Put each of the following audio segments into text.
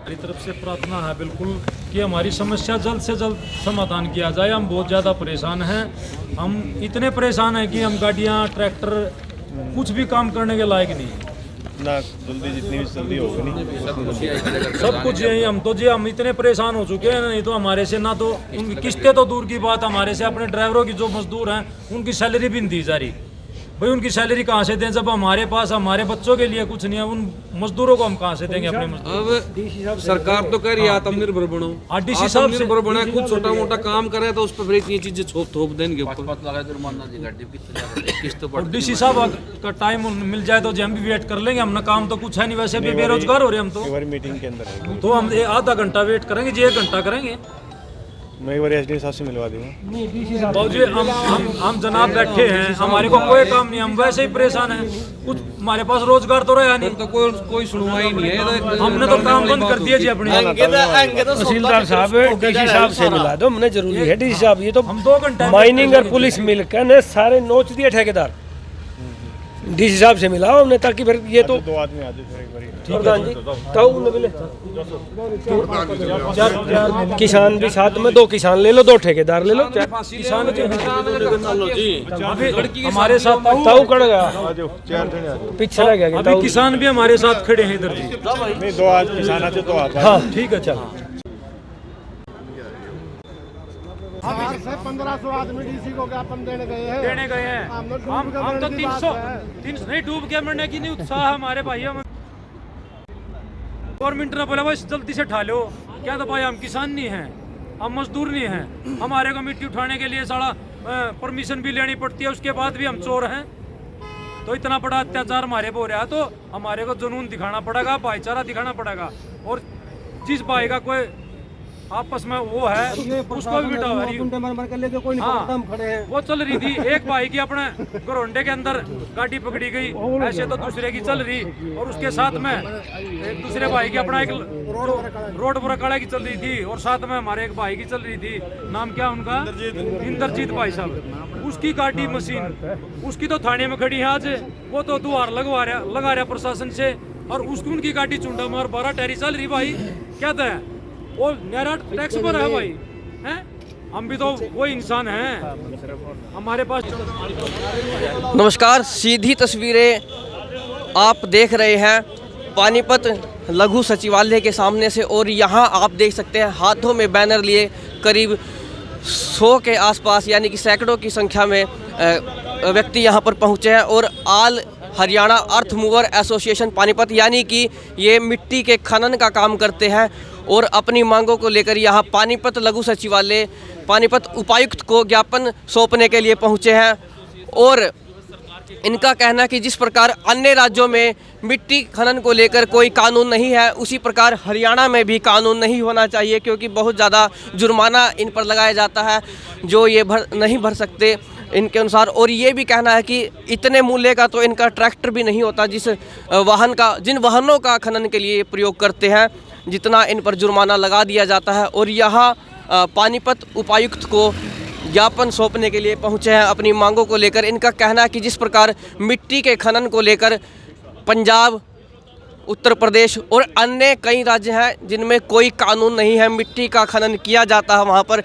हमारी तरफ से प्रार्थना है बिल्कुल कि हमारी समस्या जल्द से जल्द समाधान किया जाए। हम बहुत ज़्यादा परेशान हैं। हम इतने परेशान हैं कि हम गाड़ियाँ ट्रैक्टर कुछ भी काम करने के लायक नहीं है ना। जल्दी जितनी भी जल्दी होगी नहीं सब कुछ यही। हम इतने परेशान हो चुके हैं। नहीं तो हमारे से ना तो उनकी किस्तें तो दूर की बात, हमारे से अपने ड्राइवरों की जो मजदूर हैं उनकी सैलरी भी नहीं दी जा रही। भाई उनकी सैलरी कहाँ से दें जब हमारे पास हमारे बच्चों के लिए कुछ नहीं है। उन मजदूरों को हम कहाँ से देंगे अपने मजदूर? अब सरकार तो कह रही है आत्मनिर्भर बनो, डीसी साहब से आत्मनिर्भर बने, खुद छोटा मोटा काम करे तो उस पर ये चीजें थोप देंगे ऊपर। और डीसी साहब का टाइम मिल जाए तो हम भी वेट कर लेंगे। हमने काम तो कुछ है नहीं, वैसे भी बेरोजगार हो रहे हम एक बार मीटिंग के अंदर है तो हम आधा घंटा वेट करेंगे जी, 1 घंटा करेंगे। मैं एक बार एसडी साहब से मिलवा दूंगा। बाबूजी हम जनाब बैठे हैं, हमारे को कोई काम नहीं, हम वैसे ही परेशान हैं। कुछ हमारे पास रोजगार तो रहा नहीं, तो कोई सुनवाई नहीं है। हमने तो काम बंद कर दिया जी अपने। तहसीलदार साहब डीसी साहब से मिला दो, हमने जरूरी है डीसी साहब। ये तो हम 2 घंटे माइनिंग और पुलिस मिलकर ने सारे नोच दिए ठेकेदार। डीसी साहब से मिलाओ हमने, ताकि फिर ये तो 2 आदमी आ जाए फिर एक बार। प्रधान जी ताऊ ने मिले किसान भी साथ में, 2 किसान ले लो, 2 ठेकेदार ले लो। किसान हमारे साथ ताऊ कड़ गया, आ जाओ 4 जने आ जाओ। पीछे रह गया अभी किसान भी हमारे साथ खड़े हैं इधर जी। नहीं 2 आज किसान आते तो आप हाँ ठीक है चल। 1500 आदमी डीसी को ज्ञापन देने गए हैं। हम तो 300 नहीं डूब के मरने की नहीं उत्साह हमारे भाइयों में। गवर्नमेंट ने बोला भाई जल्दी से ठा लो। क्या तो भाई हम किसान नहीं हैं, हम मजदूर नहीं हैं। हमारे को मिट्टी उठाने के लिए सारा परमिशन भी लेनी पड़ती है, उसके बाद भी हम चोर हैं। तो इतना बड़ा अत्याचार हमारे पे हो रहा है तो हमारे को जुनून दिखाना पड़ेगा, भाईचारा दिखाना पड़ेगा। और जिस भाई का कोई आपस में वो है उसको भी मिटाओ। वो चल रही थी एक भाई की अपने घरोंडे के अंदर गाड़ी पकड़ी गई, ऐसे तो दूसरे की चल रही। और उसके साथ में एक दूसरे भाई की अपना एक रोड पर काड़ा की चल रही थी, और साथ में हमारे एक भाई की चल रही थी। नाम क्या उनका? इंद्रजीत भाई साहब। उसकी गाड़ी मशीन उसकी तो थाने में खड़ी है आज। वो तो दुआर लगा रहा प्रशासन से, और उसकी उनकी गाड़ी चुंडा मार 12 टैरी चल रही। भाई क्या था वो नया टैक्स पर है भाई हैं? हम भी तो वो इंसान हैं। हमारे पास नमस्कार, सीधी तस्वीरें आप देख रहे हैं पानीपत लघु सचिवालय के सामने से। और यहाँ आप देख सकते हैं हाथों में बैनर लिए करीब 100 के आसपास यानी कि सैकड़ों की संख्या में व्यक्ति यहाँ पर पहुँचे हैं। और आल हरियाणा अर्थ मूवर एसोसिएशन पानीपत यानी कि ये मिट्टी के खनन का काम करते हैं और अपनी मांगों को लेकर यहाँ पानीपत लघु सचिवालय पानीपत उपायुक्त को ज्ञापन सौंपने के लिए पहुँचे हैं। और इनका कहना है कि जिस प्रकार अन्य राज्यों में मिट्टी खनन को लेकर कोई कानून नहीं है, उसी प्रकार हरियाणा में भी कानून नहीं होना चाहिए, क्योंकि बहुत ज़्यादा जुर्माना इन पर लगाया जाता है जो ये नहीं भर सकते इनके अनुसार। और ये भी कहना है कि इतने मूल्य का तो इनका ट्रैक्टर भी नहीं होता जिन वाहनों का खनन के लिए प्रयोग करते हैं, जितना इन पर जुर्माना लगा दिया जाता है। और यहाँ पानीपत उपायुक्त को ज्ञापन सौंपने के लिए पहुँचे हैं अपनी मांगों को लेकर। इनका कहना है कि जिस प्रकार मिट्टी के खनन को लेकर पंजाब, उत्तर प्रदेश और अन्य कई राज्य हैं जिनमें कोई कानून नहीं है, मिट्टी का खनन किया जाता है वहाँ पर,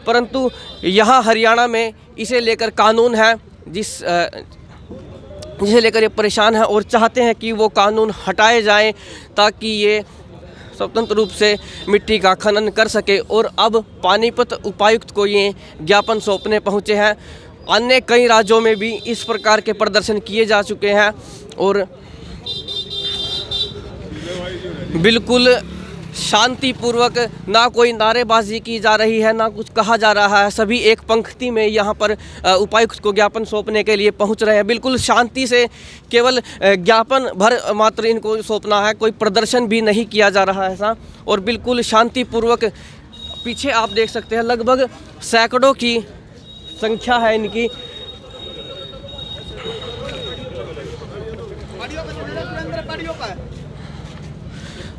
परंतु यहाँ हरियाणा में इसे लेकर कानून है जिसे लेकर ये परेशान हैं और चाहते हैं कि वो कानून हटाए जाएं ताकि ये स्वतंत्र रूप से मिट्टी का खनन कर सके। और अब पानीपत उपायुक्त को ये ज्ञापन सौंपने पहुँचे हैं। अन्य कई राज्यों में भी इस प्रकार के प्रदर्शन किए जा चुके हैं और बिल्कुल शांतिपूर्वक, ना कोई नारेबाजी की जा रही है, ना कुछ कहा जा रहा है। सभी एक पंक्ति में यहाँ पर उपायुक्त को ज्ञापन सौंपने के लिए पहुँच रहे हैं। बिल्कुल शांति से केवल ज्ञापन भर मात्र इनको सौंपना है, कोई प्रदर्शन भी नहीं किया जा रहा है ऐसा। और बिल्कुल शांतिपूर्वक पीछे आप देख सकते हैं लगभग सैकड़ों की संख्या है इनकी।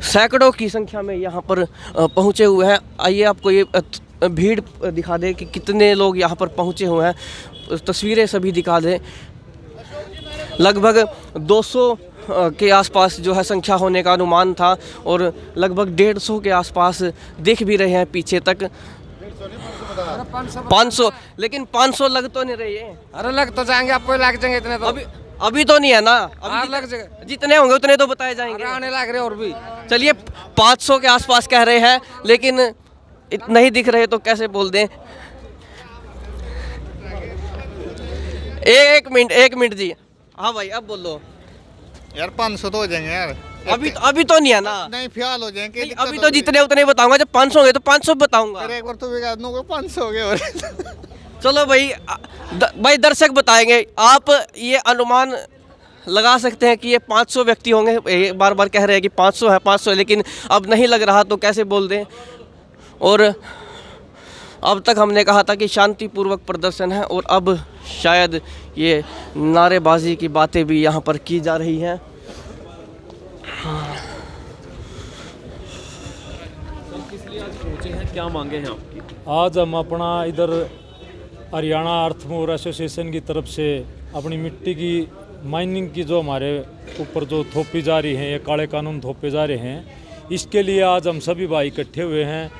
सैकड़ों की संख्या में यहाँ पर पहुँचे हुए हैं। आइए आपको ये भीड़ दिखा दें कि कितने लोग यहाँ पर पहुँचे हुए हैं, तस्वीरें सभी दिखा दें। लगभग 200 के आसपास जो है संख्या होने का अनुमान था और लगभग 150 के आसपास दिख भी रहे हैं पीछे तक। 500, लेकिन 500 लग तो नहीं रही है। अरे लग तो जाएंगे, आपको लग जाएंगे इतने तो। अभी तो नहीं है ना, हाँ, अभी लग जाएगा। जितने होंगे उतने तो बताए जाएंगे। आने लग रहे और भी। चलिए 500 के आसपास कह रहे हैं, लेकिन नहीं दिख रहे तो कैसे बोल दें। एक मिनट जी। हाँ भाई अब बोलो यार 500 तो हो जाएंगे यार। अभी तो नहीं है ना। नहीं फिलहाल हो जाएंगे। नहीं, अभी तो जितने उतने बताऊंगा, जब 500 होंगे तो 500 बताऊंगा। एक बार तो बिगा दूंगा 500 हो गए और चलो भाई दर्शक बताएंगे। आप ये अनुमान लगा सकते हैं कि ये 500 व्यक्ति होंगे। बार बार कह रहे हैं कि 500 है 500 है, लेकिन अब नहीं लग रहा तो कैसे बोल दें। और अब तक हमने कहा था कि शांतिपूर्वक प्रदर्शन है और अब शायद ये नारेबाजी की बातें भी यहाँ पर की जा रही हैं। क्या मांगे हैं आपकी? आज हम अपना इधर हरियाणा अर्थमोर एसोसिएशन की तरफ से अपनी मिट्टी की माइनिंग की जो हमारे ऊपर जो थोपी जा रही है, ये काले कानून थोपे जा रहे हैं, इसके लिए आज हम सभी भाई इकट्ठे हुए हैं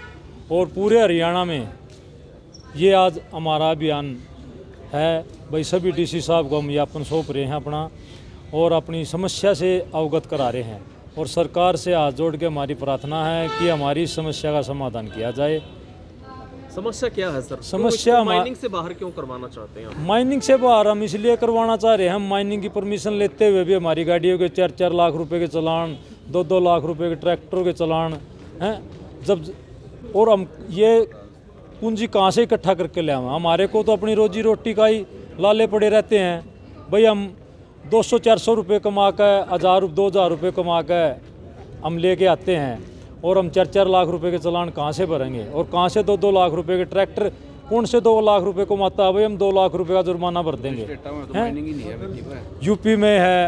और पूरे हरियाणा में ये आज हमारा अभियान है। भाई सभी डीसी साहब को हम ज्ञापन सौंप रहे हैं अपना और अपनी समस्या से अवगत करा रहे हैं और सरकार से हाथ जोड़ के हमारी प्रार्थना है कि हमारी समस्या का समाधान किया जाए। समस्या क्या है सर? समस्या माइनिंग से बाहर क्यों करवाना चाहते हैं आप? माइनिंग से बाहर हम इसलिए करवाना चाह रहे हैं, हम माइनिंग की परमिशन लेते हुए भी हमारी गाड़ियों के 4-4 लाख रुपए के चालान, 2-2 लाख रुपए के ट्रैक्टरों के चालान हैं। जब और हम ये पूंजी कहाँ से इकट्ठा करके ले आए? हमारे को तो अपनी रोजी रोटी का ही लाले पड़े रहते हैं। भाई हम 200-400 रुपये कमा कर 1000-2000 रुपये कमा कर हम लेके आते हैं और हम 4-4 लाख रुपए के चालान कहाँ से भरेंगे? और कहाँ से 2-2 लाख रुपए के ट्रैक्टर, कौन से 2 लाख रुपए कमाता है? भाई हम 2 लाख रुपए का जुर्माना भर देंगे। यूपी में है,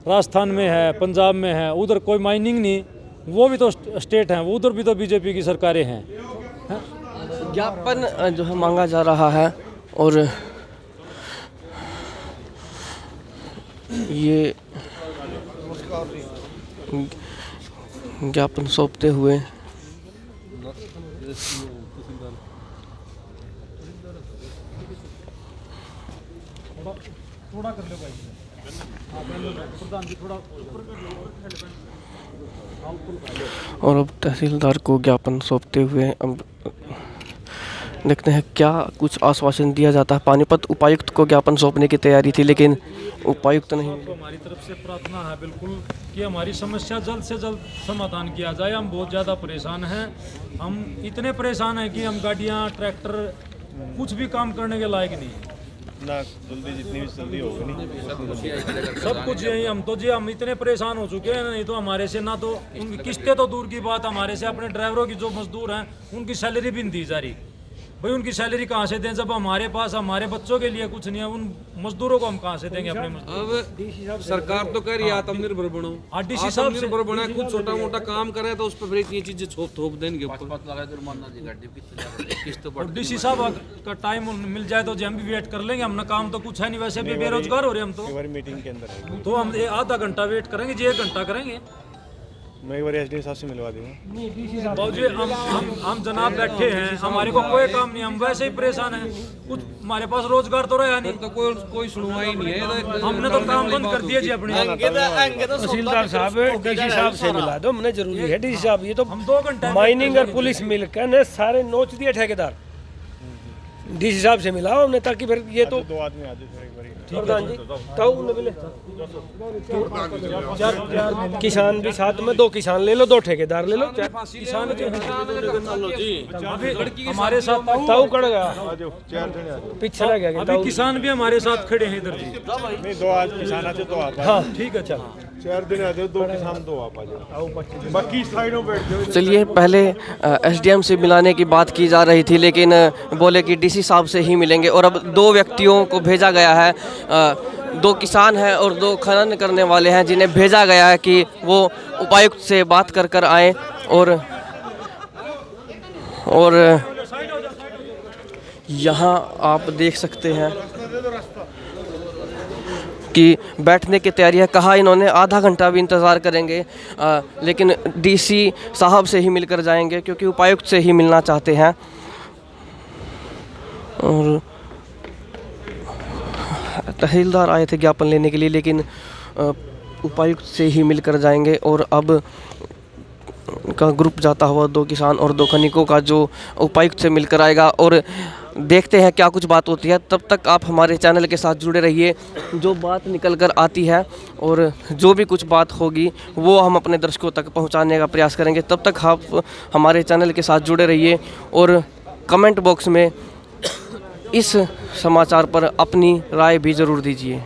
राजस्थान में है, पंजाब में है, उधर कोई माइनिंग नहीं, वो भी तो स्टेट हैं, उधर भी तो बीजेपी की सरकारें हैं। ज्ञापन जो है मांगा जा रहा है और ये ज्ञापन सौंपते हुए थोड़ा कर लो भाई। और अब तहसीलदार को ज्ञापन सौंपते हुए अब देखते हैं क्या कुछ आश्वासन दिया जाता है। पानीपत उपायुक्त को ज्ञापन सौंपने की तैयारी थी, लेकिन उपायुक्त नहीं। आपको हमारी तरफ से प्रार्थना है बिल्कुल कि हमारी समस्या जल्द से जल्द समाधान किया जाए। हम बहुत ज़्यादा परेशान हैं, हम इतने परेशान हैं कि हम गाड़ियाँ, ट्रैक्टर कुछ भी काम करने के लायक नहीं है ना। जल्दी जितनी भी जल्दी होगी नहीं, सब कुछ यही। हम इतने परेशान हो चुके हैं, नहीं तो हमारे से ना तो उनकी किस्तें तो दूर की बात, हमारे से अपने ड्राइवरों की जो मजदूर हैं उनकी सैलरी भी नहीं दी जा रही। भाई उनकी सैलरी कहाँ से दें जब हमारे पास हमारे बच्चों के लिए कुछ नहीं है? उन मजदूरों को हम कहाँ से देंगे अपने मजदूर? अब सरकार तो कह रही है आत्मनिर्भर बनो, डीसी साहब आत्मनिर्भर बना, खुद छोटा मोटा काम करे तो उस पर फिर इतनी चीजें थोप देंगे ऊपर। और डीसी साहब का टाइम मिल जाए तो जी हम भी वेट कर लेंगे। हमने काम तो कुछ है नहीं, वैसे भी बेरोजगार हो रहे हम तो। मीटिंग के अंदर तो हम आधा घंटा वेट करेंगे जी, 1 घंटा करेंगे। मैं एक बार एसडी साहब से मिलवा दूंगा। बाबूजी हम जनाब बैठे हैं, हमारे को कोई काम नहीं, हम वैसे ही परेशान हैं। कुछ हमारे पास रोजगार तो रहा नहीं, तो कोई सुनवाई नहीं है। हमने तो काम बंद कर दिया जी अपने। तहसीलदार साहब डीसी साहब से मिला दो, हमने जरूरी है डीसी साहब। ये तो हम 2 घंटे माइनिंग और पुलिस मिलकर ने सारे नोच दिए ठेकेदार। डीसी साहब से मिलाओ हमने, ताकि फिर ये तो 2 आदमी आ जाए एक बार। प्रधान जी ताऊ ने मिले किसान भी साथ में, 2 किसान ले लो, 2 ठेकेदार ले लो। किसान हमारे साथ ताऊ कड़ गया, 4 जने आ जाओ। पीछे रह गया। अभी किसान भी हमारे साथ खड़े हैं इधर जी। नहीं 2 आज किसान आते 2 आप। हाँ ठीक है, चल 4 दिन आ जाओ, 2 किसान 2 आप आ जाओ, बाकी साइडों बैठ जाओ। चलिए पहले एसडीएम से मिलाने की बात की जा रही थी, लेकिन बोले कि डीसी साहब से ही मिलेंगे। और अब 2 व्यक्तियों को भेजा गया है, 2 किसान हैं और 2 खनन करने वाले हैं, जिन्हें भेजा गया है कि वो उपायुक्त से बात कर आएँ। और यहाँ आप देख सकते हैं की बैठने की तैयारी है। कहा इन्होंने आधा घंटा भी इंतज़ार करेंगे, लेकिन डीसी साहब से ही मिलकर जाएंगे क्योंकि उपायुक्त से ही मिलना चाहते हैं। और तहसीलदार आए थे ज्ञापन लेने के लिए, लेकिन उपायुक्त से ही मिलकर जाएंगे। और अब का ग्रुप जाता हुआ 2 किसान और 2 खनिकों का जो उपायुक्त से मिलकर आएगा, और देखते हैं क्या कुछ बात होती है। तब तक आप हमारे चैनल के साथ जुड़े रहिए। जो बात निकल कर आती है और जो भी कुछ बात होगी वो हम अपने दर्शकों तक पहुंचाने का प्रयास करेंगे। तब तक आप हमारे चैनल के साथ जुड़े रहिए और कमेंट बॉक्स में इस समाचार पर अपनी राय भी ज़रूर दीजिए।